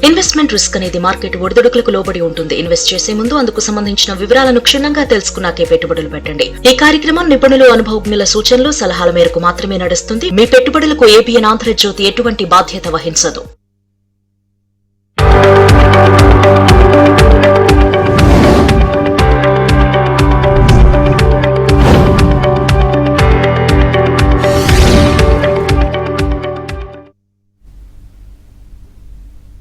Investment risk అనేది market ఒడిదుడుకులకు లోబడి ఉంటుంది. ఇన్వెస్ట్ చేసే ముందు అందుకు సంబంధించిన వివరాలను క్షుణ్ణంగా తెలుసుకున్నాకే పెట్టుబడులు పెట్టండి. ఈ కార్యక్రమం నిపుణులు, అనుభవజ్ఞుల సూచనలు, సలహాల మేరకు మాత్రమే నడుస్తుంది. మీ పెట్టుబడులకు ఏబిఎన్ ఆంధ్రజ్యోతి ఎటువంటి బాధ్యత వహించదు.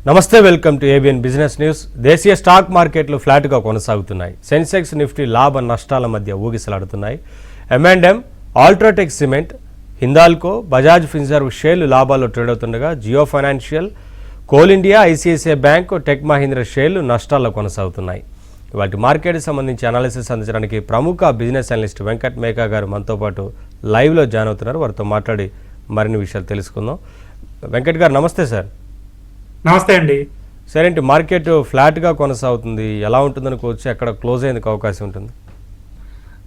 నమస్తే, welcome to ABN business news. దేశీయ స్టాక్ మార్కెట్లు ఫ్లాట్గా కొనసాగుతున్నాయి. సెన్సెక్స్, నిఫ్టీ లాభ నష్టాల మధ్య ఊగిసలాడుతున్నాయి. M&M, UltraTech Cement, Hindalco, Bajaj Finserv షేర్లు లాభాల్లో ట్రేడ్ అవుతుండగా Jio Financial, Coal India, ICICI Bank, Tech Mahindra షేర్లు నష్టాల్లో కొనసాగుతున్నాయి. వాటి మార్కెట్కి సంబంధించి అనాలిసిస్ అందించడానికి ప్రముఖ బిజినెస్ అనలిస్ట్ వెంకట్ మేకా గారు మనతో పాటు లైవ్లో జాయిన్ అవుతున్నారు. వారితో మాట్లాడి మరిన్ని విషయాలు తెలుసుకుందాం. వెంకట్ గారు నమస్తే సార్. నమస్తే అండి. సరే అండి, మార్కెట్ ఫ్లాట్గా కొనసాగుతుంది, ఎలా ఉంటుందనుకోవచ్చు, ఎక్కడ క్లోజ్ అయ్యేందుకు అవకాశం ఉంటుంది?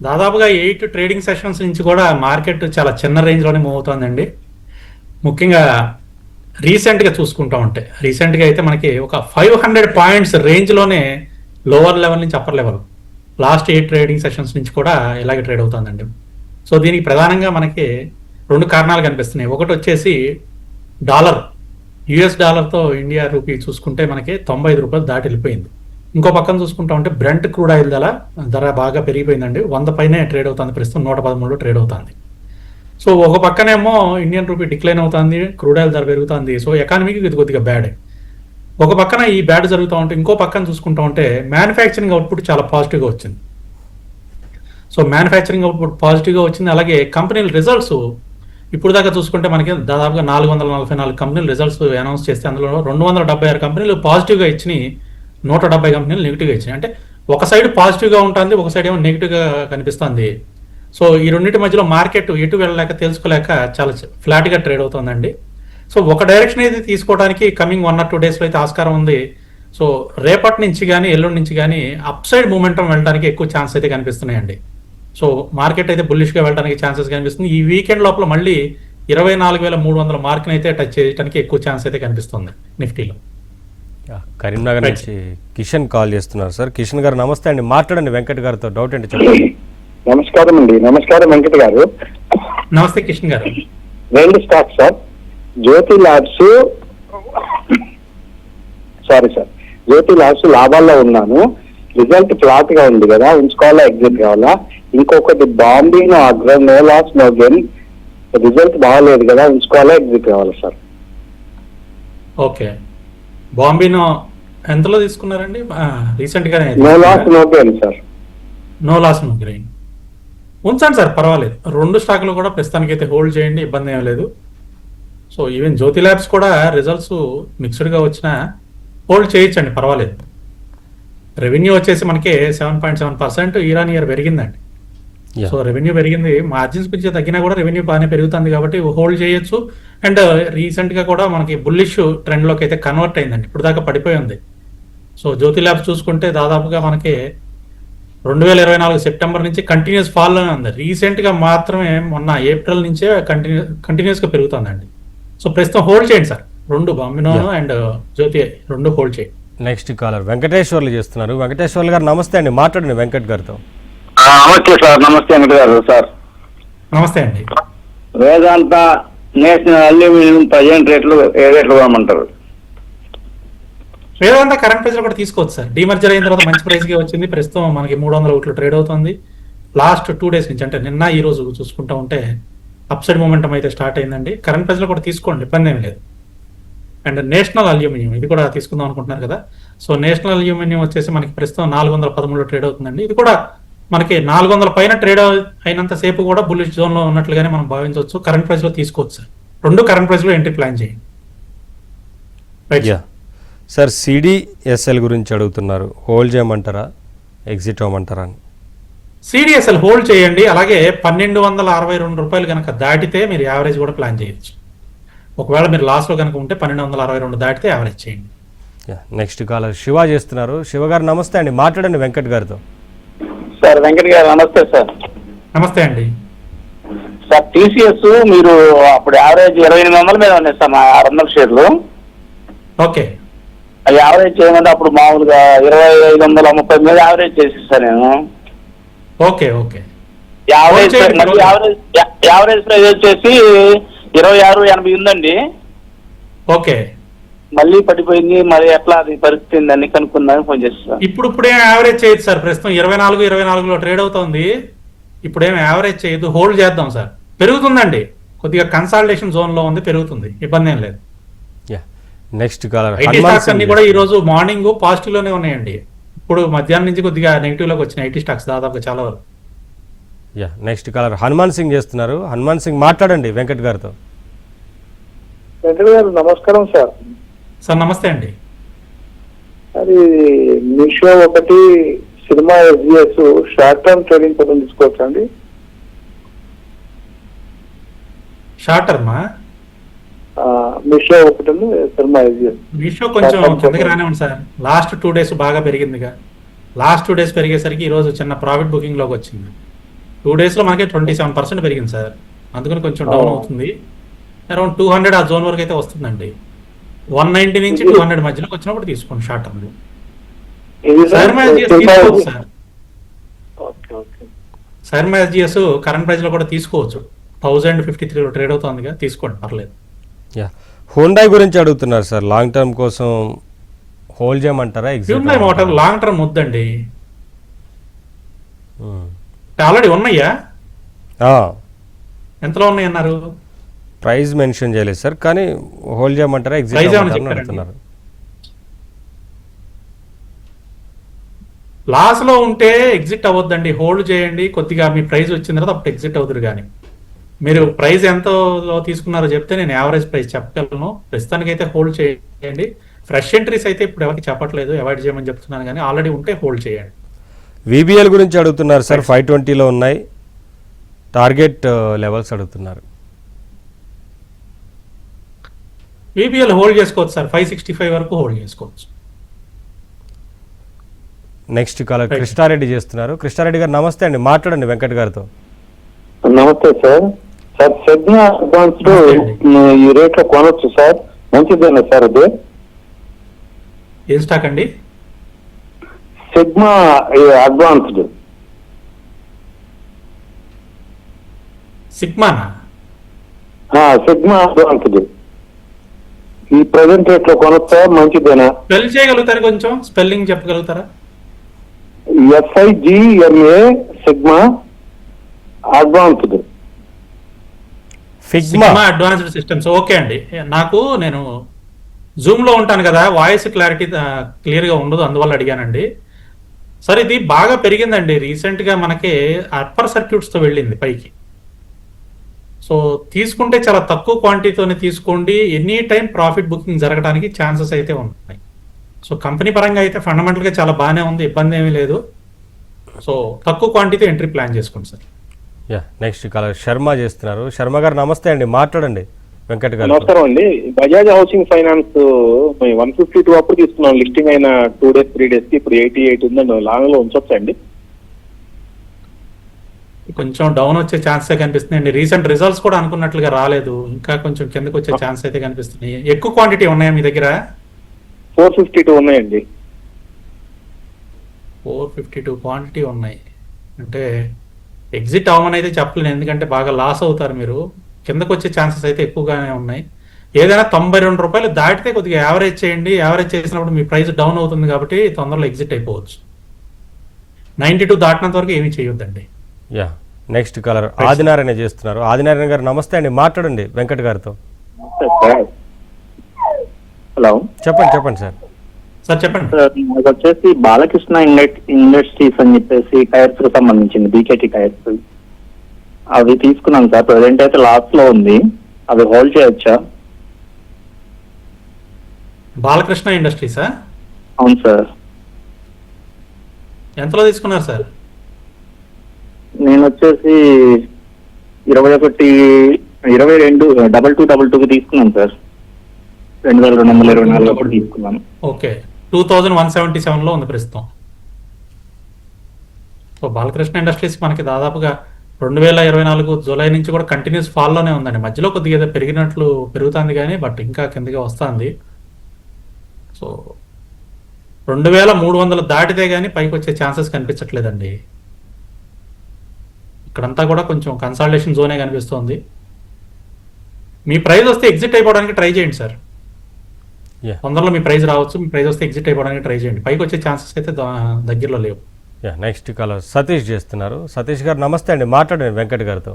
దాదాపుగా 8 ట్రేడింగ్ సెషన్స్ నుంచి కూడా మార్కెట్ చాలా చిన్న రేంజ్లోనే మూవ్ అవుతుందండి. ముఖ్యంగా రీసెంట్గా చూసుకుంటూ ఉంటే రీసెంట్గా అయితే మనకి ఒక 500 పాయింట్స్ రేంజ్లోనే లోవర్ లెవెల్ నుంచి upper level last 8 trading sessions నుంచి కూడా ఇలాగే ట్రేడ్ అవుతుందండి. సో దీనికి ప్రధానంగా మనకి 2 కారణాలు కనిపిస్తున్నాయి. ఒకటి వచ్చేసి డాలర్, US డాలర్తో ఇండియా రూపీ చూసుకుంటే మనకి 95 రూపాయలు దాటి వెళ్ళిపోయింది. ఇంకో పక్కన చూసుకుంటా ఉంటే బ్రెంట్ క్రూడ్ ఆయిల్ ధర బాగా పెరిగిపోయిందండి. 100 పైనే ట్రేడ్ అవుతుంది, ప్రస్తుతం 113లో ట్రేడ్ అవుతుంది. సో ఒక పక్కనేమో ఇండియన్ రూపీ డిక్లైన్ అవుతుంది, క్రూడ్ ఆయిల్ ధర పెరుగుతుంది. సో ఎకానమీకి ఇది కొద్దిగా బ్యాడ్. ఒక పక్కన ఈ బ్యాడ్ జరుగుతూ ఉంటే ఇంకో పక్కన చూసుకుంటా ఉంటే మ్యానుఫ్యాక్చరింగ్ అవుట్పుట్ చాలా పాజిటివ్గా వచ్చింది. సో మ్యానుఫ్యాక్చరింగ్ అవుట్పుట్ పాజిటివ్గా వచ్చింది. అలాగే కంపెనీల రిజల్ట్స్ ఇప్పుడు దాకా చూసుకుంటే మనకి దాదాపుగా 444 కంపెనీలు రిజల్ట్స్ అనౌన్స్ చేస్తే అందులో 276 కంపెనీలు పాజిటివ్గా ఇచ్చినాయి, 170 కంపెనీలు నెగిటివ్గా ఇచ్చినాయి. అంటే ఒక సైడ్ పాజిటివ్గా ఉంటుంది, ఒక సైడ్ ఏమో నెగిటివ్గా కనిపిస్తుంది. సో ఈ రెండింటి మధ్యలో మార్కెట్ ఎటు వెళ్ళలేక తెలుసుకోలేక చాలా ఫ్లాట్గా ట్రేడ్ అవుతుందండి. సో ఒక డైరెక్షన్ అయితే తీసుకోవడానికి కమింగ్ 1 or 2 డేస్లో అయితే ఆస్కారం ఉంది. సో రేపటి నుంచి కానీ ఎల్లుండి నుంచి కానీ అప్ సైడ్ మూమెంటం వెళ్ళడానికి ఎక్కువ ఛాన్స్ అయితే కనిపిస్తున్నాయండి. సో మార్కెట్ అయితే బుల్లిష్గా వెళ్ళడానికి ఛాన్సెస్ కనిపిస్తుంది. ఈ వీకెండ్ లోపల మళ్ళీ 24,300 మార్క్ని అయితే టచ్ చేయడానికి ఎక్కువ ఛాన్స్ అయితే కనిపిస్తుంది నిఫ్టీలో. కరీంనగర్ నుంచి కిషన్ కాల్ చేస్తున్నారు. సార్ కిషన్ గారు నమస్తే అండి, మాట్లాడండి వెంకట్ గారితో. డౌట్ ఏంటి చెప్పండి. నమస్కారం అండి. నమస్కారం వెంకట్ గారు. నమస్తే కిషన్ గారు. 2 స్టాక్స్ సార్, జ్యోతి ల్యాబ్స్ జ్యోతి ల్యాబ్స్ లాభాల్లో ఉన్నాను. రిజల్ట్ ఫ్లాట్ గా ఉంది కదా, ఉంచుకోవాలా, ఎగ్జిట్ కావాలా? ఇంకొకటి Bambino Agro, no loss no gain, result బాగాలేదు కదా, ఉంచుకోవాలా, ఎగ్జిట్ కావాలా సార్? ఓకే, బాంబీనో ఎంతలో తీసుకున్నారండి రీసెంట్ గానే? No loss no gain sir. No loss no gain ఉంచండి సార్, పర్వాలేదు. 2 స్టాక్లు కూడా ప్రస్తుతానికి అయితే హోల్డ్ చేయండి, ఇబ్బంది ఏం లేదు. సో ఈవెన్ జ్యోతి ల్యాబ్స్ కూడా రిజల్ట్స్ మిక్స్డ్గా వచ్చినా హోల్డ్ చేయొచ్చండి, పర్వాలేదు. రెవెన్యూ వచ్చేసి మనకి 7.7% ఇయర్ పెరిగిందండి. సో రెవెన్యూ పెరిగింది, మార్జిన్స్ కొంచెం తగ్గినా కూడా రెవెన్యూ బాగానే పెరుగుతుంది కాబట్టి హోల్డ్ చేయొచ్చు. అండ్ రీసెంట్ గా కూడా మనకి బుల్లిష్ ట్రెండ్ లోకి అయితే కన్వర్ట్ అయిందండి, ఇప్పుడు దాకా పడిపోయి ఉంది. సో జ్యోతి ల్యాబ్స్ చూసుకుంటే దాదాపుగా మనకి 2024 సెప్టెంబర్ నుంచి కంటిన్యూస్ ఫాల్ లోనే ఉంది. రీసెంట్ గా మాత్రమే మొన్న ఏప్రిల్ నుంచే కంటిన్యూస్ గా పెరుగుతుందండి. సో ప్రస్తుతం హోల్డ్ చేయండి sir, 2 Bambino and Jyothi 2 hold చేయండి. నెక్స్ట్ కాలర్ వెంకటేశ్వర్లు చేస్తున్నారు. వెంకటేశ్వర్లు గారు నమస్తే అండి, మాట్లాడండి వెంకట్ గారితో. నమస్తే సార్. నమస్తే వెంకట గారు. సార్ నమస్తే అండి. వేదాంత, నేషనల్ అల్యూమినియం ప్రజెంట్ రేట్లు ఏ రేట్లు కొనమంటారు? వేదాంత కరెంట్ ప్రైస్ లో కూడా తీసుకోవచ్చు సార్. డీమర్జర్ అయిన తర్వాత మంచి ప్రైస్ గా వచ్చింది, ప్రస్తుతం మనకి 300 ఒకటి ట్రేడ్ అవుతుంది. లాస్ట్ 2 డేస్ నుంచి అంటే నిన్న ఈ రోజు చూసుకుంటా ఉంటే అప్ సైడ్ మూమెంటం అయితే స్టార్ట్ అయిందండి. కరెంట్ ప్రైస్ లో కూడా తీసుకోండి, ఇబ్బంది ఏం లేదు. అండ్ నేషనల్ అల్యూమినియం ఇది కూడా తీసుకుందాం అనుకుంటున్నారు కదా. సో నేషనల్ అల్యూమినియం వచ్చేసి మనకి ప్రస్తుతం 413లో ట్రేడ్ అవుతుందండి. ఇది కూడా మనకి 400 పైన ట్రేడ్ అయినంత సేపు కూడా బుల్లిష్ జోన్ లో ఉన్నట్లుగానే మనం భావించవచ్చు. కరెంట్ ప్రైస్ లో తీసుకోవచ్చు సార్, 2 కరెంట్ ప్రైస్ లో ఎంట్రీ ప్లాన్ చేయండి. సార్ సిడిఎస్ఎల్ గురించి అడుగుతున్నారు, హోల్డ్ చేయమంటారా, ఎగ్జిట్ అవ్వమంటారా అని? సిడిఎస్ఎల్ హోల్డ్ చేయండి. అలాగే 1262 రూపాయలు కనుక దాటితే మీరు యావరేజ్ కూడా ప్లాన్ చేయొచ్చు. ఒకవేళ మీరు లాస్ట్లో కనుక ఉంటే 1262 దాటితే యావరేజ్ చేయండి. నెక్స్ట్ కాలర్ శివ చేస్తున్నారు. శివ గారు నమస్తే అండి, మాట్లాడండి వెంకట్ గారితో. సార్ వెంకట్ గారు నమస్తే సార్. నమస్తే అండి. సార్ టీసీఎస్ మీరు అప్పుడు యావరేజ్ 2800 మీద ఉన్నాయి సార్, 600 షేర్లు. ఓకే. యావరేజ్ చేయమంటే అప్పుడు మామూలుగా 2530 మీద యావరేజ్ చేసేస్తాను నేను. ఓకే ఓకే యావరేజ్ చేయండి. మళ్ళీ యావరేజ్ ప్రైస్ వచ్చేసి 2680 ఉందండి. ఓకే మళ్ళీ పడిపోయింది, మరి ఎట్లా అది పరిస్థితి ఏందని కనుక్కుందామని ఫోన్ చేస్తాను. ఇప్పుడేం యావరేజ్ చేయొద్దు సార్. ప్రస్తుతం 24లో ట్రేడ్ అవుతుంది. ఇప్పుడేం యావరేజ్ చేయొద్దు, హోల్డ్ చేద్దాం సార్. పెరుగుతుందండి, కొద్దిగా కన్సాలిడేషన్ జోన్ లో ఉంది, పెరుగుతుంది, ఇబ్బంది ఏం లేదు. Yeah next caller IT stocks అన్ని కూడా ఈ రోజు మార్నింగ్ పాజిటివ్ లోనే ఉన్నాయండి. ఇప్పుడు మధ్యాహ్నం నుంచి కొద్దిగా నెగిటివ్ లోకి వచ్చినాయి ఐటీ స్టాక్స్ దాదాపుగా చాలా వరకు. Yeah next caller Hanuman Singh చేస్తున్నారు. హనుమాన్ సింగ్ మాట్లాడండి వెంకట్ గారితో. వెంకట గారు నమస్కారం సార్. సార్ నమస్తే అండి. అది మీషో ఒకటి, cinema SGS short term trading కోసం తీసుకోవచ్చా అండి? షార్ట్ టర్మా? మీషో ఒకటి, సినిమా ఎస్జిఎస్. మీషో కొంచెం కిందకి రానివ్వండి సార్. లాస్ట్ 2 days బాగా పెరిగిందిగా. లాస్ట్ 2 days పెరిగేసరికి ఈ రోజు చిన్న ప్రాఫిట్ బుకింగ్ లోకి వచ్చింది. 2 days లో మనకి 27% పెరిగింది సార్. అందుకని కొంచెం డౌన్ అవుతుంది. అరౌండ్ 200 ఆ జోన్ వరకు అయితే వస్తుందండి. 190 నుంచి 200 మధ్యలోకి వచ్చినప్పుడు తీసుకోండి షార్ట్ టర్మ్. తీసుకోవచ్చు sir. Sharma SGS current price లో కూడా తీసుకోవచ్చు. 1053 ట్రేడ్ అవుతుందిగా, తీసుకోండి పర్లేదు. యా హోండా గురించి అడుగుతున్నారు సార్. లాంగ్ టర్మ్ కోసం హోల్డ్ చేయమంటారా? హ్యూండై మోటార్ లాంగ్ టర్మ్ వద్దండి, ఆల్రెడీ ఉన్నాయా? ఎంతలో ఉన్నాయి అన్నారు? ప్రైస్ మెన్షన్ చేయలేదు సార్, కానీ హోల్డ్ చేయమంటారా Price ఎగ్జిట్ ఏమన్నా చెప్పారండి? అడుగుతున్నారు. లాస్ లో ఉంటే ఎగ్జిట్ అవ్వద్దండి, హోల్డ్ చేయండి. కొద్దిగా మీ ప్రైస్ వచ్చిన తర్వాత అప్పుడు ఎగ్జిట్ అవుతారు. కానీ మీరు ప్రైస్ ఎంతలో తీసుకున్నారో చెప్తే నేను యావరేజ్ ప్రైస్ చెప్పగలను. ప్రస్తుతానికైతే హోల్డ్ చేయండి. ఫ్రెష్ ఎంట్రీస్ అయితే ఇప్పుడు ఎవరికి చెప్పట్లేదు, అవాయిడ్ చేయమని చెప్తున్నాను. కానీ ఆల్రెడీ ఉంటే హోల్డ్ చేయండి. విబిఎల్ గురించి అడుగుతున్నారు సార్. 520లో ఉన్నాయి, టార్గెట్ లెవెల్స్ అడుగుతున్నారు. విబిఎల్ హోల్డ్ చేసుకోవచ్చు సార్, 565 వరకు హోల్డ్ చేసుకోవచ్చు. నెక్స్ట్ కాలర్ కృష్ణారెడ్డి చేస్తున్నారు. కృష్ణారెడ్డి గారు నమస్తే అండి, మాట్లాడండి వెంకట్ గారితో. నమస్తే సార్. సార్ సెగ్మా అడ్వాన్స్డ్ ఈ రేట్ లో కొనొచ్చు సార్, మంచిదేనా సార్ అది? ఏం స్టాక్ అండి? Sigma advanced. సిగ్మానా? సెగ్మా అడ్వాన్స్డ్ ఈ ప్రెసెంట్ రేట్ లో కొనొచ్చా, మంచిదేనా? స్పెల్ చేయగలుగుతారా, కొంచెం స్పెల్లింగ్ చెప్పగలుగుతారా? SIGMA sigma advanced. Figma advanced systems. Okay అండి, నేను జూమ్ లో ఉంటాను కదా, వాయిస్ క్లారిటీ క్లియర్ గా ఉండదు, అందువల్ల అడిగానండి. సరే, ఇది బాగా పెరిగిందండి రీసెంట్ గా. మనకి అప్పర్ సర్క్యూట్స్ తో వెళ్ళింది పైకి. సో తీసుకుంటే చాలా తక్కువ క్వాంటిటీతోనే తీసుకోండి. ఎనీ టైం ప్రాఫిట్ బుకింగ్ జరగడానికి ఛాన్సెస్ అయితే ఉన్నాయి. సో కంపెనీ పరంగా అయితే ఫండమెంటల్ గా చాలా బాగానే ఉంది, ఇబ్బంది ఏమీ లేదు. సో తక్కువ క్వాంటిటీ ఎంట్రీ ప్లాన్ చేసుకోండి sir. Yeah next caller Sharma చేస్తున్నారు. శర్మ గారు నమస్తే అండి, మాట్లాడండి వెంకట్ గారు. నమస్కారం అండి. బజాజ్ హౌసింగ్ ఫైనాన్స్ 152 అప్పుడు తీసుకున్నాం, లిస్టింగ్ అయిన 2 days 3 days కి ఇప్పుడు 88 ఉందండి. లాంగ్ లో ఉంచొచ్చా అండి? కొంచెం డౌన్ వచ్చే ఛాన్సే కనిపిస్తుంది. రీసెంట్ రిజల్ట్స్ కూడా అనుకున్నట్లుగా రాలేదు, ఇంకా కొంచెం కిందకు వచ్చే ఛాన్స్ అయితే కనిపిస్తున్నాయి. ఎక్కువ క్వాంటిటీ ఉన్నాయా మీ దగ్గర? 452 ఉన్నాయండి. 452 క్వాంటిటీ ఉన్నాయి అంటే ఎగ్జిట్ అవ్వమని అయితే చెప్పలేను, ఎందుకంటే బాగా లాస్ అవుతారు మీరు. కిందకు వచ్చే ఛాన్సెస్ అయితే ఎక్కువగానే ఉన్నాయి. ఏదైనా 92 రూపాయలు దాటితే కొద్దిగా యావరేజ్ చేయండి. యావరేజ్ చేసినప్పుడు మీ ప్రైస్ డౌన్ అవుతుంది కాబట్టి తొందరలో ఎగ్జిట్ అయిపోవచ్చు. 92 దాటినంత వరకు ఏమీ చేయొద్దండి. యా నెక్స్ట్ కాలర్ ఆదినారాయణ చేస్తున్నారు. ఆదినారాయణ గారు నమస్తే అండి, మాట్లాడండి వెంకట్ గారితో. హలో, చెప్పండి సార్. సార్ చెప్పండి. నాకు వచ్చేసి బాలకృష్ణ ఇండస్ట్రీస్ అని చెప్పేసి టైర్స్ కు సంబంధించింది, BKT టైర్స్, అవి తీసుకున్నాను సార్. ప్రజెంట్ అయితే లాస్ట్ లో ఉంది, అవి హోల్డ్ చేయొచ్చా? బాలకృష్ణ ఇండస్ట్రీసా? అవును సార్. ఎంతలో తీసుకున్నారు సార్? నేను వచ్చేసి 22 తీసుకున్నాను సార్. 2224 అప్పుడు తీసుకున్నాను. ఓకే, 2177 లో ఉంది ప్రస్తుతం. సో బాలకృష్ణ ఇండస్ట్రీస్ మనకి దాదాపుగా 2024 జూలై నుంచి కూడా కంటిన్యూస్ ఫాల్లోనే ఉందండి. మధ్యలో కొద్దిగా ఏదో పెరిగినట్లు పెరుగుతుంది కానీ బట్ ఇంకా కిందగా వస్తుంది. సో 2300 దాటితే గానీ పైకి వచ్చే ఛాన్సెస్ కనిపించట్లేదండి. ఇక్కడంతా కూడా కొంచెం కన్సాలిడేషన్ జోనే కనిపిస్తోంది. మీ ప్రైస్ వస్తే ఎగ్జిట్ అయిపోవడానికి ట్రై చేయండి సార్. Yeah. తొందరలో మీ ప్రైస్ రావచ్చు. మీ ప్రైస్ వస్తే ఎగ్జిట్ అయిపోవడానికి ట్రై చేయండి. పైకి వచ్చే ఛాన్సెస్ అయితే దగ్గరలో లేవు. నెక్స్ట్ కాలర్ సతీష్ చేస్తున్నారు. సతీష్ గారు నమస్తే అండి, మాట్లాడండి వెంకట్ గారితో.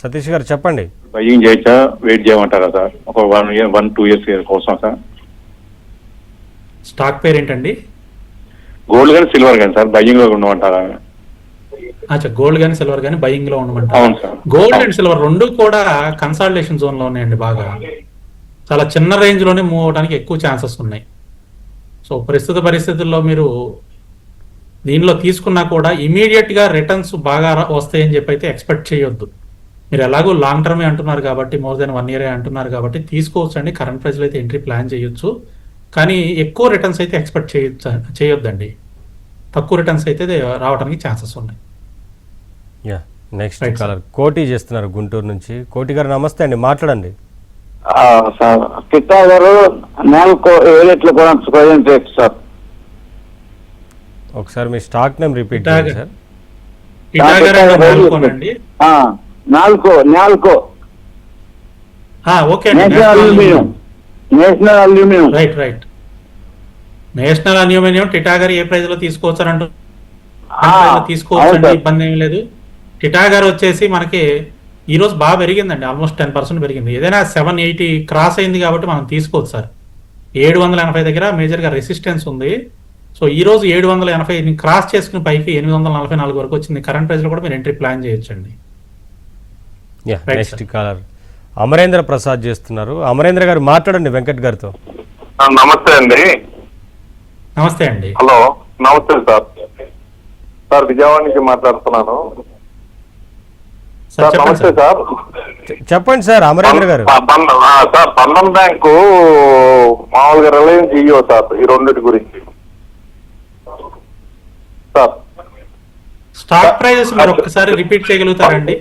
సతీష్ గారు చెప్పండి. బయ్యింగ్ చేయొచ్చా, వెయిట్ చేయమంటారా సార్? ఒక 1-2 ఇయర్స్ కోసం సార్. స్టాక్ పేరు ఏంటండి? గోల్డ్ కానీ సిల్వర్ కానీ సార్, బయ్యింగ్ లో ఉండమంటారా? అచ్చా, గోల్డ్ కానీ సిల్వర్ కానీ బయింగ్ లో ఉండమంటారు. అవును సార్. గోల్డ్ అండ్ సిల్వర్ రెండు కూడా కన్సాలిడేషన్ జోన్ లో ఉన్నాయండి. బాగా చాలా చిన్న రేంజ్ లోనే మూవ్ అవడానికి ఎక్కువ ఛాన్సెస్ ఉన్నాయి. సో ప్రస్తుత పరిస్థితుల్లో మీరు దీనిలో తీసుకున్నా కూడా ఇమీడియట్ గా రిటర్న్స్ బాగా వస్తాయని చెప్పి అయితే ఎక్స్పెక్ట్ చేయొద్దు. మీరు ఎలాగో లాంగ్ టర్మే అంటున్నారు కాబట్టి, మోర్ దెన్ 1 ఇయర్ అంటున్నారు కాబట్టి తీసుకోవచ్చు అండి. కరెంట్ ప్రైస్ లో అయితే ఎంట్రీ ప్లాన్ చేయొచ్చు, కానీ ఎక్కువ రిటర్న్స్ అయితే ఎక్స్పెక్ట్ చేయొద్దండి. తక్కువ రిటర్న్స్ అయితే రావడానికి ఛాన్సెస్ ఉన్నాయి. నెక్స్ట్ కాలర్ కోటి చేస్తున్నారు గుంటూరు నుంచి. కోటి గారు నమస్తే అండి, మాట్లాడండి. సార్ కిట్టా గారు నెలకు ఏ రేట్లు కూడా ప్రజెంట్ రేట్ సార్? ఒకసారి మీ స్టాక్ నేమ్ రిపీట్ చేయండి సార్. టిటాగర్ అంటే నాలుకోనండి. నాలుగు okay National Aluminium right. National Aluminium Titagarh ఏ ప్రైస్ లో తీసుకోవచ్చు అని తీసుకోవచ్చు, ఇబ్బంది ఏమి లేదు. టిటాగర్ వచ్చేసి మనకి ఈ రోజు బాగా పెరిగిందండి, ఆల్మోస్ట్ 10% పెరిగింది. ఏదైనా 780 క్రాస్ అయింది కాబట్టి మనం తీసుకోవచ్చు సార్. 780 దగ్గర మేజర్ గా రెసిస్టెన్స్ ఉంది. సో ఈ రోజు 780 క్రాస్ చేసుకుని పైకి 844 వరకు వచ్చింది. కరెంట్ ప్రైస్ లో కూడా మీరు ఎంట్రీ ప్లాన్ చేయొచ్చండి. నెక్స్ట్ కాలర్ అమరేంద్ర ప్రసాద్ చేస్తున్నారు. అమరేంద్ర గారు మాట్లాడండి వెంకట్ గారితో. నమస్తే అండి. నమస్తే అండి. హలో, నమస్తే సార్. సార్ విజయవాడ నుంచి మాట్లాడుతున్నాను సార్. నమస్తే సార్. చెప్పండి సార్ అమరేంద్ర గారు. సార్ బంధన్ బ్యాంకు మామూలుగా రిలయన్స్ జియో సార్, ఈ రెండింటి గురించి సార్. స్టాక్ ప్రైజెస్ మీరు ఒక్కసారి రిపీట్ చేయగలుగుతారండి?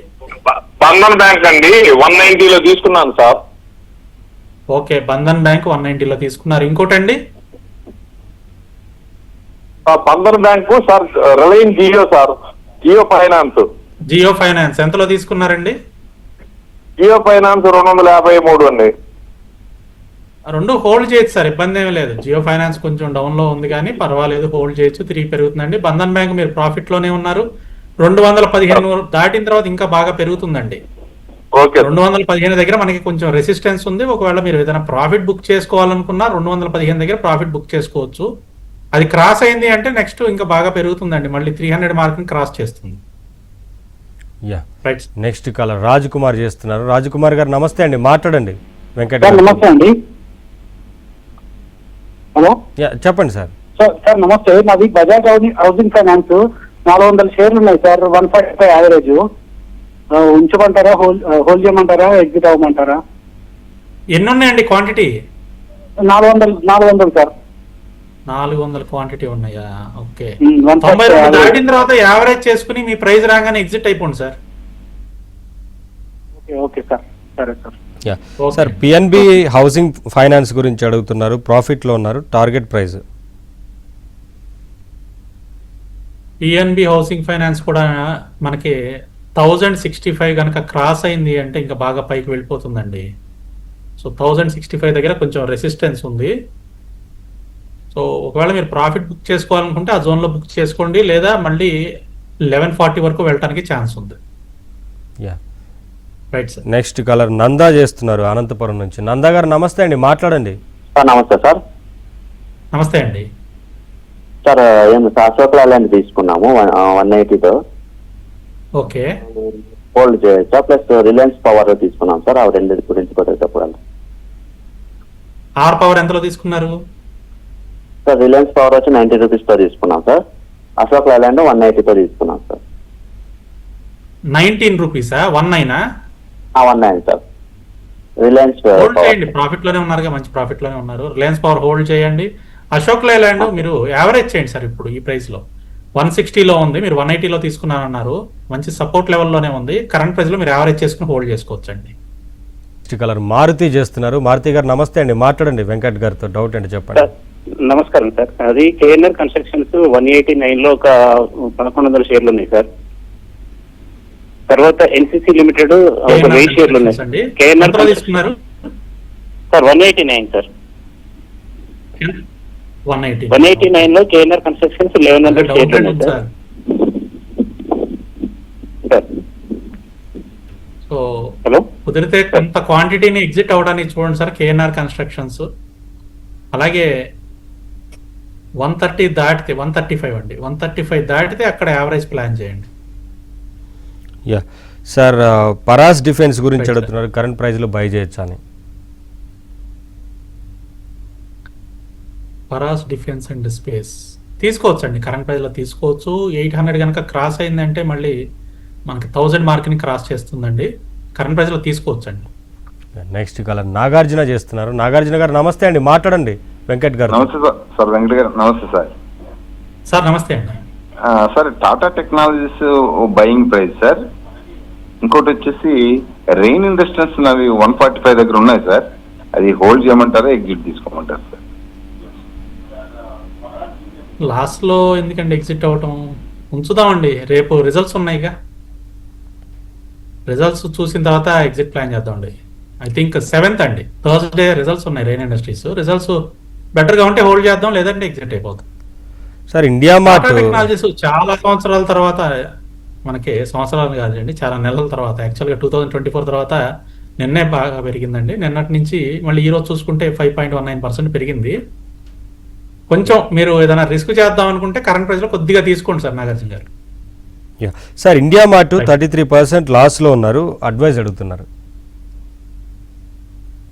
బంధన్ బ్యాంక్ అండి 190లో తీసుకున్నాను సార్. ఓకే, బంధన్ బ్యాంక్ 190లో తీసుకున్నారు. ఇంకోటండి? Bandhan bank sir, Reliance Jio sir, Jio finance. Jio finance ఎంతలో తీసుకున్నారండి? జియో ఫైనాన్స్ 253 అండి. రెండు హోల్డ్ చేయొచ్చు సార్, ఇబ్బంది ఏమీ లేదు. జియో ఫైనాన్స్ కొంచెం డౌన్ లో ఉంది కానీ పర్వాలేదు, హోల్డ్ చేయొచ్చు, తిరిగి పెరుగుతుందండి. బంధన్ బ్యాంక్ మీరు ప్రాఫిట్ లోనే ఉన్నారు. 215 దాటిన తర్వాత ఇంకా బాగా పెరుగుతుందండి. 215 దగ్గర మనకి కొంచెం రెసిస్టెన్స్ ఉంది. ఒకవేళ మీరు ఏదైనా ప్రాఫిట్ బుక్ చేసుకోవాలనుకున్నా 215 దగ్గర ప్రాఫిట్ బుక్ చేసుకోవచ్చు. అది క్రాస్ అయింది అంటే నెక్స్ట్ ఇంకా బాగా పెరుగుతుందండి, మళ్ళీ 300 మార్క్ క్రాస్ చేస్తుంది. నెక్స్ట్ కాలర్ రాజ్ కుమార్ చేస్తున్నారు. రాజ్ కుమార్ గారు నమస్తే అండి, మాట్లాడండి వెంకట్. నమస్తే అండి. హలో చెప్పండి సార్. సార్ నమస్తే. నాది బజాజ్ హౌసింగ్ ఫైనాన్స్ 400 షేర్లు ఉన్నాయి సార్, 145 యావరేజ్. ఉంచమంటారా, హోల్డ్ చేయమంటారా, ఎగ్జిట్ అవ్వమంటారా? ఎన్ని ఉన్నాయండి క్వాంటిటీ? 400 సార్. 400 క్వాంటిటీ ఉన్నాయా? ఓకే. 92 దాటిన తర్వాత యావరేజ్ చేసుకుని మీ ప్రైస్ రాగానే ఎగ్జిట్ అయిపోండి సార్. ఓకే సార్, సరే sir. Sir PNB housing finance గురించి అడుగుతున్నారు, ప్రాఫిట్ లో ఉన్నారు, target price. PNB housing finance కూడా మనకి 1065 కనుక క్రాస్ అయింది అంటే ఇంకా బాగా పైకి వెళ్ళిపోతుందండి. సో 1065 దగ్గర కొంచెం రెసిస్టెన్స్ ఉంది. సో ఒకవేళ మీరు ప్రాఫిట్ బుక్ చేసుకోవాలనుకుంటే ఆ జోన్లో బుక్ చేసుకోండి, లేదా మళ్ళీ 1140 వరకు వెళ్ళడానికి ఛాన్స్ ఉంది. Right sir. Next colour Nanda చేస్తున్నారు అనంతపురం నుంచి. నందా గారు నమస్తే అండి, మాట్లాడండి. నమస్తే సార్. నమస్తే అండి. సార్ అశోక్ లేలాండ్ తీసుకున్నాము 180తో. ఓకే, హోల్డ్ చేయొచ్చా? ప్లస్ రిలయన్స్ పవర్ తీసుకున్నాం సార్, ఆ రెండు గురించి కూడా చెప్పాలి. ఆర్ పవర్ ఎంతలో తీసుకున్నారు సార్? రిలయన్స్ పవర్ వచ్చి 90 రూపీస్తో తీసుకున్నాం సార్. అశోక్ లేలాండ్ 180తో తీసుకున్నాం సార్. 19 రూపీసా? 19 190 సార్. రిలయన్స్ హోల్డ్ చేయండి, ప్రాఫిట్ లోనే ఉన్నారుగా, మంచి ప్రాఫిట్ లోనే ఉన్నారు. రిలయన్స్ పవర్ హోల్డ్ చేయండి. అశోక్ లేలాండ్ మీరు యావరేజ్ చేయండి సార్. ఇప్పుడు ఈ ప్రైస్ లో 160లో ఉంది, మీరు 180లో తీసుకున్నారన్నారు, మంచి సపోర్ట్ లెవెల్లోనే ఉంది. కరెంట్ ప్రైస్ లో మీరు యావరేజ్ చేసుకుని హోల్డ్ చేసుకోవచ్చు అండి. నెక్స్ట్ కలర్ మారుతి చేస్తున్నారు. మారుతి గారు నమస్తే అండి, మాట్లాడండి వెంకట్ గారితో. డౌట్ అండి చెప్పండి. నమస్కారం సార్. అది కేఎన్ఆర్ కన్స్ట్రక్షన్స్ 189 లో ఒక 1100 షేర్లు ఉన్నాయి సార్. తర్వాత ఎన్సిసి లిమిటెడ్ ఒక 1000 షేర్లు ఉన్నాయి. కేఎన్ఆర్ తీసుకున్నారు సార్ 189 సార్. 189 లో కేఎన్ఆర్ కన్స్ట్రక్షన్స్ 1100 షేర్లు ఉన్నాయి సార్. సో హలో, కుదిరితే కొంత క్వాంటిటీని ఎగ్జిట్ అవడానికి చూడండి సార్ కేఎన్ఆర్ కన్స్ట్రక్షన్స్. అలాగే 130 దాటితే 135 అండి, 135 దాటితే అక్కడ యావరేజ్ ప్లాన్ చేయండి. యా సార్, పరాస్ డిఫెన్స్ గురించి అడుగుతున్నారు, కరెంట్ ప్రైస్లో బై చేయొచ్చా అని. పరాస్ డిఫెన్స్ అండ్ స్పేస్ తీసుకోవచ్చు అండి, కరెంట్ ప్రైస్లో తీసుకోవచ్చు. 800 కనుక క్రాస్ అయిందంటే మళ్ళీ మనకి 1000 మార్క్ని క్రాస్ చేస్తుందండి, కరెంట్ ప్రైస్లో తీసుకోవచ్చు అండి. నెక్స్ట్ కలర్ నాగార్జున చేస్తున్నారు. నాగార్జున గారు నమస్తే అండి, మాట్లాడండి వెంకట్ గారు. నమస్తే సార్. వెంకట్ గారు నమస్తే సార్. సార్ నమస్తే అండి. Sir Tata technologies buying price sir. ఇంకోటి వచ్చేసి రెయిన్ ఇండస్ట్రీస్ అవి 145 దగ్గర ఉన్నాయి సార్. అది హోల్డ్ చేయమంటారా, ఎగ్జిట్ తీసుకోమంటారు సార్? లాస్ట్లో ఎందుకండి ఎగ్జిట్ అవ్వటం, ఉంచుదామండి. రేపు రిజల్ట్స్ ఉన్నాయిగా, రిజల్ట్స్ చూసిన తర్వాత ఎగ్జిట్ ప్లాన్ చేద్దామండి. ఐ థింక్ 7th అండి, థర్స్డే రిజల్ట్స్ ఉన్నాయి రెయిన్ ఇండస్ట్రీస్. రిజల్ట్స్ బెటర్గా ఉంటే హోల్డ్ చేద్దాం, లేదంటే ఎగ్జిట్ అయిపోతాం. సార్ ఇండియా మార్ట్ టెక్నాలజీస్ చాలా సంవత్సరాల తర్వాత, మనకి సంవత్సరాలు కాదండి, చాలా నెలల తర్వాత, యాక్చువల్గా 2024 తర్వాత నిన్నే బాగా పెరిగిందండి. నిన్నటి నుంచి మళ్ళీ ఈ రోజు చూసుకుంటే 5.19% పెరిగింది. కొంచెం మీరు ఏదైనా రిస్క్ చేద్దాం అనుకుంటే కరెంట్ ప్రైస్లో కొద్దిగా తీసుకోండి సార్ నాగార్జున గారు. సార్ ఇండియా మార్ట్ 33% లాస్లో ఉన్నారు, అడ్వైజ్ అడుగుతున్నారు.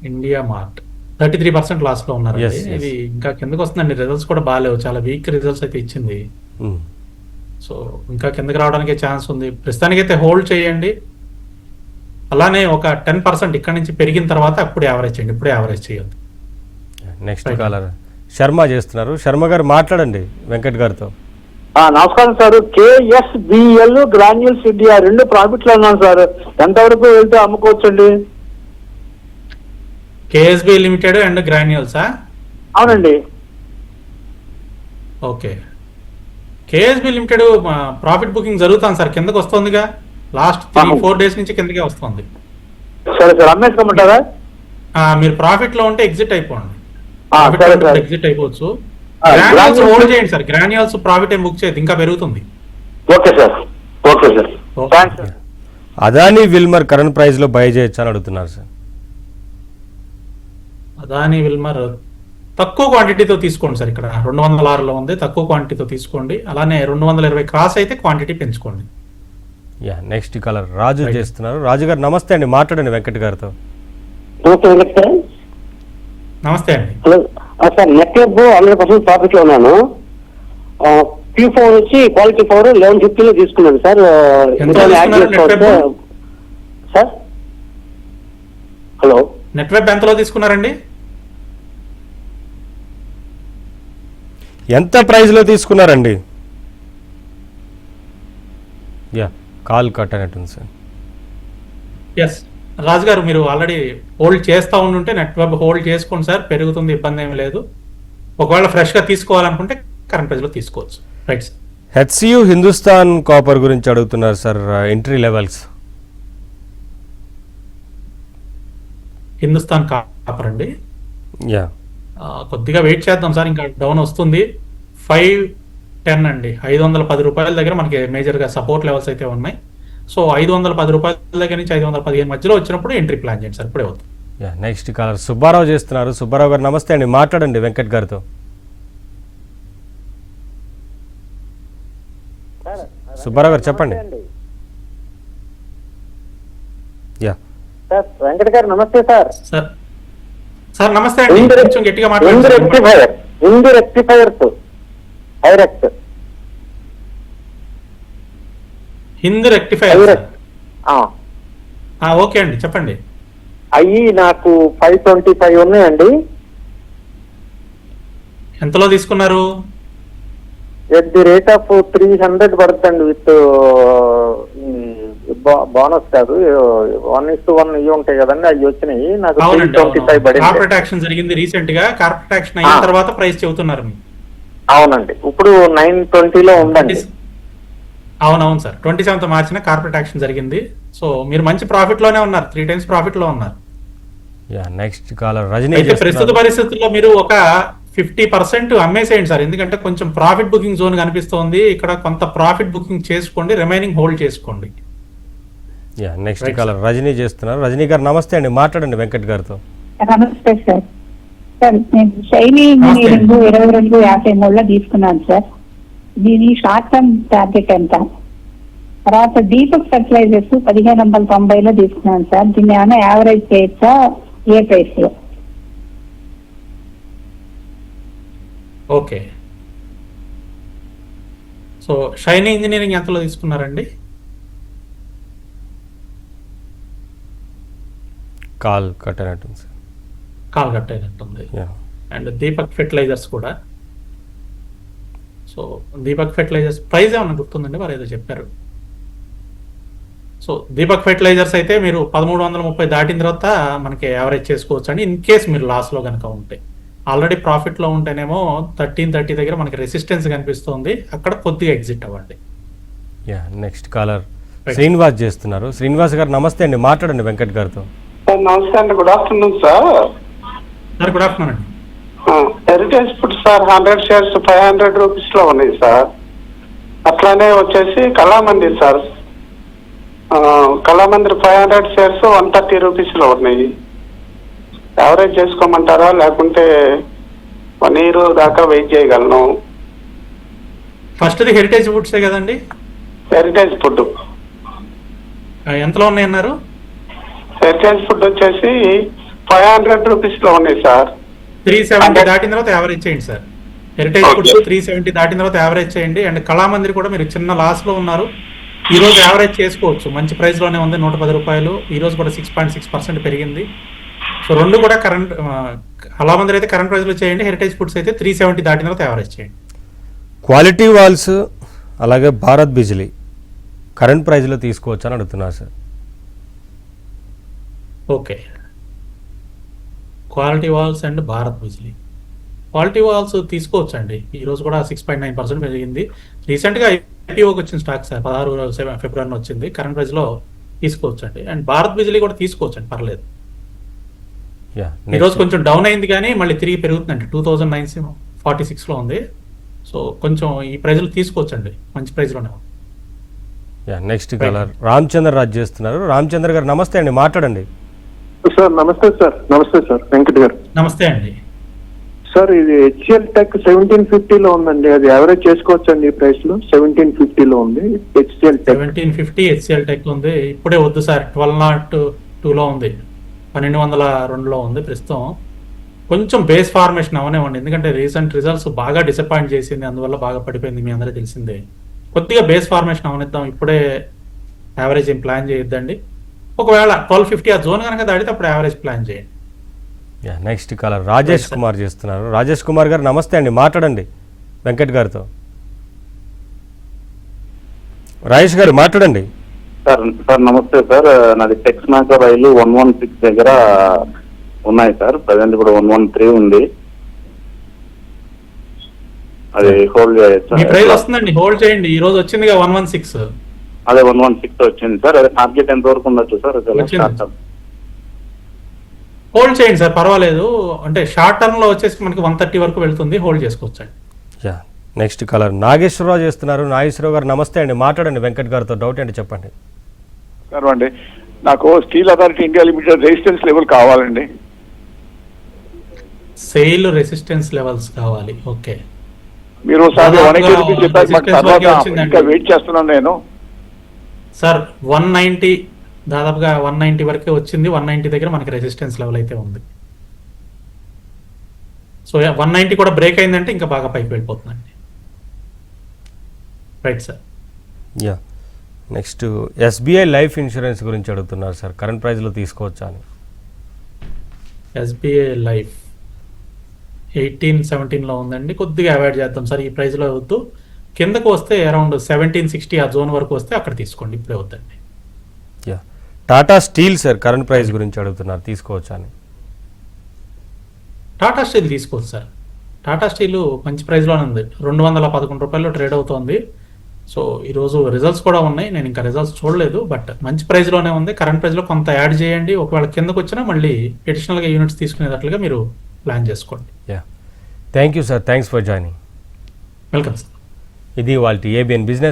ఇండియా మార్ట్ 33% లాస్ లో ఉన్నారు. Yes, yes. ఇది ఇంకా కిందకి వస్తుందండి, రిజల్ట్స్ కూడా బాగాలేవు, చాలా వీక్ రిజల్ట్స్ అయితే ఇచ్చింది. సో ఇంకా కిందకి రావడానికి ఛాన్స్ ఉంది. ప్రస్తుతానికైతే హోల్డ్ చేయండి. అలానే ఒక 10% ఇక్కడ నుంచి పెరిగిన తర్వాత అప్పుడు యావరేజ్ చేయండి, ఇప్పుడే యావరేజ్ చేయొద్దు. నెక్స్ట్ కాలర్ శర్మ చేస్తున్నారు. శర్మ గారు మాట్లాడండి వెంకట్ గారితో. నమస్కారం sir. KSBL Granules India 2 profit లో ఉన్నాను సార్. ఎంతవరకు వెళ్తే అమ్ముకోవచ్చండి? కేఎస్బి లిమిటెడ్ అండ్ గ్రాన్యూల్సా? అవునండి. Okay, KSB limited profit booking జరుగుతాను సార్, కిందకి వస్తుందిగా, లాస్ట్ 3-4 డేస్ నుంచి కిందకే వస్తుంది. సరే సార్, అమ్మేసుకోమంటారా? మీరు ప్రాఫిట్ లో ఉంటే ఎగ్జిట్ అయిపోండి, ఎగ్జిట్ అయిపోవచ్చు. గ్రాన్యూల్స్ గ్రాన్యూల్స్ హోల్డ్ చేయండి సార్, గ్రాన్యూల్స్ ప్రాఫిట్ ఏం బుక్ చేయదు, ఇంకా పెరుగుతుంది. Okay sir, okay sir, thanks sir. Adani Wilmar current ప్రైస్లో బై చేయొచ్చా అని అడుగుతున్నారు సార్. అదానీ విల్మర్ తక్కువ క్వాంటిటీతో తీసుకోండి సార్, ఇక్కడ 206లో ఉంది, తక్కువ క్వాంటిటీతో తీసుకోండి. అలానే 220 క్రాస్ అయితే క్వాంటిటీ పెంచుకోండి. యా నెక్స్ట్ కలర్ రాజు చేస్తున్నారు. రాజు గారు నమస్తే అండి, మాట్లాడండి వెంకట్ గారితో. నమస్తే అండి. Hello sir, net web 100% profit లో ఉన్నాను. Q4 వచ్చి క్వాలిటీ 4 1150 లో తీసుకున్నాను సార్. సార్ హలో, నెట్వర్క్ ఎంతలో తీసుకున్నారండి? ఎంత ప్రైస్లో తీసుకున్నారండి? యా కాల్ కట్ అయినట్టుంది సార్. ఎస్ రాజు గారు, మీరు ఆల్రెడీ హోల్డ్ చేస్తూ ఉంటే నెట్వర్క్ హోల్డ్ చేసుకోండి సార్, పెరుగుతుంది, ఇబ్బంది ఏమి లేదు. ఒకవేళ ఫ్రెష్గా తీసుకోవాలనుకుంటే కరెంట్ ప్రైస్లో తీసుకోవచ్చు. Right sir. HCU Hindustan copper గురించి అడుగుతున్నారు sir, entry levels. Hindustan copper అండి, యా కొద్దిగా వెయిట్ చేద్దాం సార్, ఇంకా డౌన్ వస్తుంది. 510 అండి, 510 రూపాయల దగ్గర మనకి మేజర్గా సపోర్ట్ లెవెల్స్ అయితే ఉన్నాయి. సో 510 రూపాయల దగ్గర నుంచి 515 మధ్యలో వచ్చినప్పుడు ఎంట్రీ ప్లాన్ చేయండి సార్, ఇప్పుడే అవుతుంది. యా నెక్స్ట్ కాలర్ సుబ్బారావు చేస్తున్నారు. సుబ్బారావు గారు నమస్తే అండి, మాట్లాడండి వెంకట్ గారితో. సుబ్బారావు గారు చెప్పండి. యా సార్ వెంకట గారు నమస్తే సార్. సార్ సార్ నమస్తే అండి, కొంచెం గట్టిగా మాట్లాడండి. ఇందు rectifiers Hirect Hindu rectifier. Okay అండి, చెప్పండి. అయ్యి నాకు 525 ఉన్నాయండి. ఎంతలో తీసుకున్నారు? ఎట్ ది రేట్ ఆఫ్ 300 పడుతుంది విత్ బోనస్ కాదు 1:1 ఇవి ఉంటాయి కదండి, అవి వచ్చినాయి నాకు అవునండి 325 పడింది. కార్పొరేట్ యాక్షన్ జరిగింది రీసెంట్ గా, కార్పొరేట్ యాక్షన్ అయిన తర్వాత ప్రైస్ చెబుతున్నారు మీరు. అవునండి, ఇప్పుడు 920లో ఉందండి. అవునవును సార్, 27th మార్చిన కార్పొరేట్ యాక్షన్ జరిగింది. సో మీరు మంచి ప్రాఫిట్ లోనే ఉన్నారు, 3 times ప్రాఫిట్ లో ఉన్నారు. నెక్స్ట్ కాలర్ రజనీ అయితే ప్రస్తుత పరిస్థితుల్లో మీరు ఒక 50% అమ్మేసేయండి సార్, ఎందుకంటే కొంచెం ప్రాఫిట్ బుకింగ్ జోన్ కనిపిస్తోంది. ఇక్కడ కొంత ప్రాఫిట్ బుకింగ్ చేసుకోండి, రిమైనింగ్ హోల్డ్ చేసుకోండి. నెక్స్ట్ కాలర్ రజనీ చేస్తున్నారు. రజనీ గారు నమస్తే అండి, మాట్లాడండి వెంకట్ గారితో. నమస్తే సార్. సార్ నేను శైలి ఇంజనీరింగ్ 22.53 తీసుకున్నాను సార్. దీని షార్ట్ టర్మ్ టార్గెట్ ఎంత? తర్వాత దీపక్ ఫెర్టిలైజర్స్ 1590లో తీసుకున్నాను సార్. దీన్ని ఏమైనా యావరేజ్ చేయొచ్చా, ఏ ప్రైస్ లో? ఓకే, సో షైనీ ఇంజనీరింగ్ ఎంతలో తీసుకున్నారండి? కాల్ కట్ అయినట్టుంది సార్. కాల్ కట్ అయినట్టుంది. అండ్ దీపక్ ఫెర్టిలైజర్స్ కూడా. సో దీపక్ ఫెర్టిలైజర్స్ ప్రైస్ ఏమన్నా గుర్తుందండి, వారు ఏదో చెప్పారు. సో దీపక్ ఫెర్టిలైజర్స్ అయితే మీరు 1330 దాటిన తర్వాత మనకి యావరేజ్ చేసుకోవచ్చు అండి, ఇన్ కేస్ మీరు లాస్లో కనుక ఉంటే. ఆల్రెడీ ప్రాఫిట్లో ఉంటేనేమో 1330 దగ్గర మనకి రెసిస్టెన్స్ కనిపిస్తుంది, అక్కడ కొద్దిగా ఎగ్జిట్ అవ్వండి. నెక్స్ట్ కాలర్ శ్రీనివాస్ చేస్తున్నారు. శ్రీనివాస్ గారు నమస్తే అండి, మాట్లాడండి వెంకట్ గారితో. నమస్తే అండి, good afternoon sir. Sir good afternoon అండి. Heritage Food sir 100 shares 500 rupees లో ఉన్నాయి సార్. అట్లానే వచ్చేసి Kalamandir sir, Kalamandir 500 shares 130 rupees లో ఉన్నాయి. యావరేజ్ చేసుకోమంటారా, లేకుంటే 1 year దాకా వెయిట్ చేయగలను? ఫస్ట్ది హెరిటేజ్ ఫుడ్సే కదండి? హెరిటేజ్ ఫుడ్ ఎంతలో ఉన్నాయన్నారు? హెరిటేజ్ ఫుడ్ వచ్చేసి 500 rupees లో ఉన్నాయి సార్. 370 దాటిన తర్వాత యావరేజ్ చేయండి సార్. హెరిటేజ్ ఫుడ్స్ 370 దాటిన తర్వాత యావరేజ్ చేయండి. అండ్ కళామందిర్ కూడా మీరు చిన్న లాస్ లో ఉన్నారు, ఈ రోజు యావరేజ్ చేసుకోవచ్చు, మంచి ప్రైస్ లోనే ఉంది, 110 రూపాయలు. ఈ రోజు కూడా 6.6% పెరిగింది. సో రెండు కూడా కరెంట్, కళామందిర్ అయితే కరెంట్ ప్రైస్ లో చేయండి, హెరిటేజ్ ఫుడ్స్ అయితే 370 దాటిన తర్వాత యావరేజ్ చేయండి. క్వాలిటీ వాల్స్ అలాగే భారత్ బిజిలీ కరెంట్ ప్రైస్లో తీసుకోవచ్చు అని అడుగుతున్నారు sir. Okay, quality walls and Bharat Bijlee. Quality walls తీసుకోవచ్చు అండి, ఈ రోజు కూడా 6.9% పెరిగింది. రీసెంట్గా ఐపీఓకి వచ్చిన స్టాక్ సార్, 16 ఫిబ్రవరిలో వచ్చింది, కరెంట్ ప్రైస్లో తీసుకోవచ్చు అండి. అండ్ భారత్ బిజిలీ కూడా తీసుకోవచ్చు అండి, పర్లేదు. ఈ రోజు కొంచెం డౌన్ అయింది కానీ మళ్ళీ తిరిగి పెరుగుతుందండి, 2946లో ఉంది. సో కొంచెం ఈ ప్రైజ్లో తీసుకోవచ్చు అండి, మంచి ప్రైజ్లోనే ఉంది. నెక్స్ట్ కాలర్ రామచంద్ర రాజ్ చేస్తున్నారు. రామచంద్ర గారు నమస్తే అండి, మాట్లాడండి. సార్ నమస్తే సార్. నమస్తే సార్ వెంకట్ గారు. నమస్తే అండి. సార్ ఇది హెచ్సిఎల్ టెక్ 1750లో ఉందండి, అది యావరేజ్ చేసుకోవచ్చు అండి ఈ ప్రైస్ లో? 1750లో ఉంది హెచ్సిఎల్ టెక్. 1750 హెచ్సిఎల్ టెక్ ఉంది, ఇప్పుడే వద్దు సార్. 1202లో ఉంది, 1202లో ఉంది ప్రస్తుతం. కొంచెం బేస్ ఫార్మేషన్ అవనివ్వండి, ఎందుకంటే రీసెంట్ రిజల్ట్స్ బాగా డిసప్పాయింట్ చేసింది, అందువల్ల బాగా పడిపోయింది, మీ అందరికీ తెలిసిందే. కొద్దిగా బేస్ ఫార్మేషన్ అవనిద్దాం, ఇప్పుడే యావరేజ్ ఏం ప్లాన్ చేయొద్దండి. ఒకవేళ 1250 ఆ జోన్ కనుక దాడితే అప్పుడు యావరేజ్ ప్లాన్ చేయండి. నెక్స్ట్ కాలర్ రాజేష్ కుమార్ చేస్తున్నారు. రాజేష్ కుమార్ గారు నమస్తే అండి, మాట్లాడండి వెంకట్ గారితో. రాజేష్ గారు మాట్లాడండి. సార్ నమస్తే సార్. నాది టెక్స్ మ్యాకర్ రైలు 116 దగ్గర ఉన్నాయి సార్. ప్రజెంట్ ఇప్పుడు 113 ఉంది, అది హోల్డ్ చేయొచ్చు. మీ ప్రైస్ వస్తుందండి, హోల్డ్ చేయండి. ఈ రోజు వచ్చిందిగా 116. అదే 116 వచ్చింది సార్. అదే టార్గెట్ ఎంత వరకు ఉండొచ్చు సార్? హోల్డ్ చేయండి సార్, పర్వాలేదు. అంటే షార్ట్ టర్మ్ లో వచ్చేసి మనకి 130 వరకు వెళ్తుంది, హోల్డ్ చేసుకోవచ్చు. నెక్స్ట్ కాలర్ నాగేశ్వరరావు చేస్తున్నారు. నాగేశ్వరరావు గారు నమస్తే అండి, మాట్లాడండి వెంకట్ గారితో. డౌట్ ఏంటి చెప్పండి. సార్ అండి, నాకు steel authority India limited resistance level కావాలండి. సేల్ రెసిస్టెన్స్ లెవెల్స్ కావాలి, ఓకే. మీరు ఒకసారి 180 రూపీస్ చెప్పారు, మాకు తర్వాత ఇంకా వెయిట్ చేస్తున్నాను నేను. సార్ 190 దాదాపుగా 190 వరకే వచ్చింది. 190 దగ్గర మనకి రెసిస్టెన్స్ లెవెల్ అయితే ఉంది. సో 190 కూడా బ్రేక్ అయిందంటే ఇంకా బాగా పైకి వెళ్ళిపోతుందండి. Right sir. Next SBI life insurance గురించి అడుగుతున్నారు సార్, కరెంట్ ప్రైస్లో తీసుకోవచ్చా అని. ఎస్బీఐ లైఫ్ 1817లో ఉందండి, కొద్దిగా అవాయిడ్ చేద్దాం సార్, ఈ ప్రైస్లో వద్దు. కిందకు వస్తే అరౌండ్ 1760 ఆ జోన్ వరకు వస్తే అక్కడ తీసుకోండి, ఇప్పుడే వద్దండి. Tata steel sir current price గురించి అడుగుతున్నారు, తీసుకోవచ్చా అని. టాటా స్టీల్ తీసుకోవచ్చు సార్. టాటా స్టీల్ మంచి ప్రైస్లోనే ఉంది, 211 రూపాయల్లో ట్రేడ్ అవుతోంది. సో ఈరోజు రిజల్ట్స్ కూడా ఉన్నాయి, నేను ఇంకా రిజల్ట్స్ చూడలేదు, బట్ మంచి ప్రైస్లోనే ఉంది. కరెంట్ ప్రైస్లో కొంత యాడ్ చేయండి, ఒకవేళ కిందకు వచ్చినా మళ్ళీ అడిషనల్గా యూనిట్స్ తీసుకునేటట్లుగా మీరు ప్లాన్ చేసుకోండి. Thank you sir, thanks for joining. Welcome sir. ఇది వాళ్ళ ఏబిఎన్ బిజినెస్